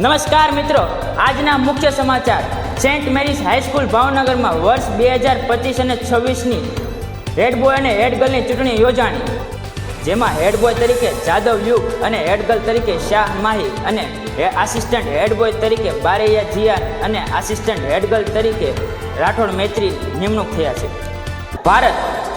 નમસ્કાર મિત્રો, આજના મુખ્ય સમાચાર. સેન્ટ મેરીસ હાઈસ્કૂલ ભાવનગરમાં વર્ષ 2025 અને 26ની હેડ બોય અને હેડ ગર્લની ચૂંટણી યોજાણી, જેમાં હેડ બોય તરીકે જાદવ યુગ અને હેડ ગર્લ તરીકે શાહ માહી અને આસિસ્ટન્ટ હેડ બોય તરીકે બારૈયા જીયાન અને આસિસ્ટન્ટ હેડ ગર્લ તરીકે રાઠોડ મૈત્રી નિમણૂક થયા છે.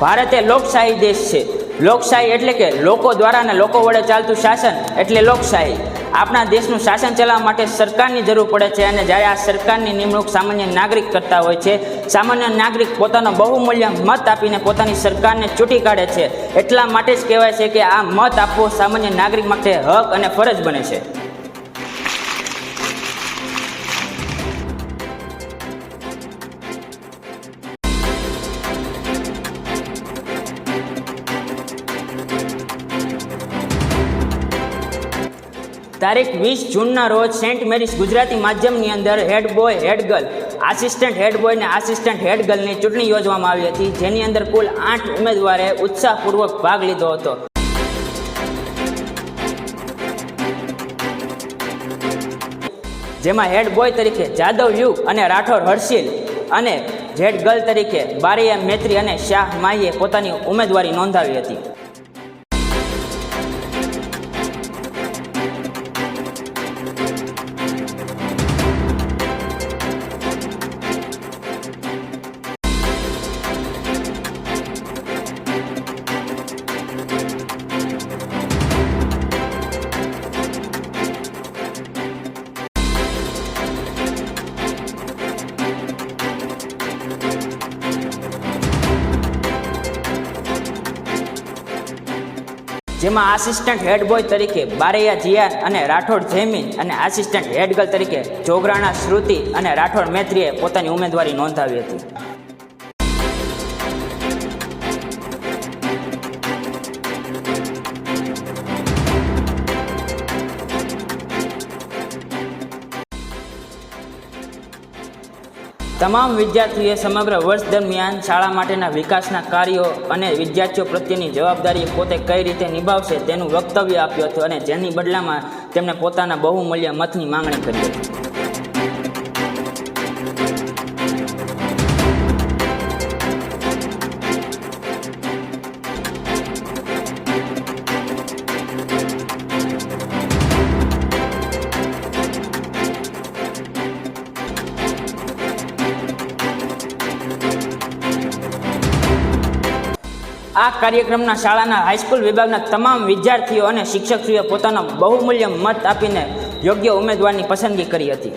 ભારત એ લોકશાહી દેશ છે. લોકશાહી એટલે કે લોકો દ્વારા અને લોકો વડે ચાલતું શાસન એટલે લોકશાહી. આપણા દેશનું શાસન ચલાવવા માટે સરકારની જરૂર પડે છે, અને જ્યારે આ સરકારની નિમણૂક સામાન્ય નાગરિક કરતા હોય છે, સામાન્ય નાગરિક પોતાનો બહુમૂલ્ય મત આપીને પોતાની સરકારને ચૂંટી કાઢે છે. એટલા માટે જ કહેવાય છે કે આ મત આપવો સામાન્ય નાગરિક માટે હક અને ફરજ બને છે. તારીખ 20 જૂનના રોજ સેન્ટ મેરીસ ગુજરાતી માધ્યમની અંદર હેડ બોય હેડ ગર્લ, આસિસ્ટન્ટ હેડ બોય અને આસિસ્ટન્ટ હેડ ગર્લની ચૂંટણી યોજવામાં આવી હતી, જેની અંદર કુલ 8 ઉમેદવારે ઉત્સાહપૂર્વક ભાગ લીધો હતો. જેમાં હેડ બોય તરીકે જાદવ યુગ અને રાઠોડ હર્ષિલ અને હેડ ગર્લ તરીકે બારૈયા મૈત્રી અને શાહ માહીએ પોતાની ઉમેદવારી નોંધાવી હતી. જેમાં આસિસ્ટન્ટ હેડ બોય તરીકે બારૈયા જીયાન અને રાઠોડ જયમીન અને આસિસ્ટન્ટ હેડ ગર્લ તરીકે જોગરાણા શ્રુતિ અને રાઠોડ મૈત્રીએ પોતાની ઉમેદવારી નોંધાવી હતી. તમામ વિદ્યાર્થીઓએ સમગ્ર વર્ષ દરમિયાન શાળા માટેના વિકાસના કાર્યો અને વિદ્યાર્થીઓ પ્રત્યેની જવાબદારી પોતે કઈ રીતે નિભાવશે તેનું વક્તવ્ય આપ્યું હતું, અને જેની બદલામાં તેમણે પોતાના બહુમૂલ્ય મતની માંગણી કરી હતી. આ કાર્યક્રમના શાળાના હાઈસ્કૂલ વિભાગના તમામ વિદ્યાર્થીઓ અને શિક્ષકશ્રીઓએ પોતાનો બહુમૂલ્ય મત આપીને યોગ્ય ઉમેદવારની પસંદગી કરી હતી.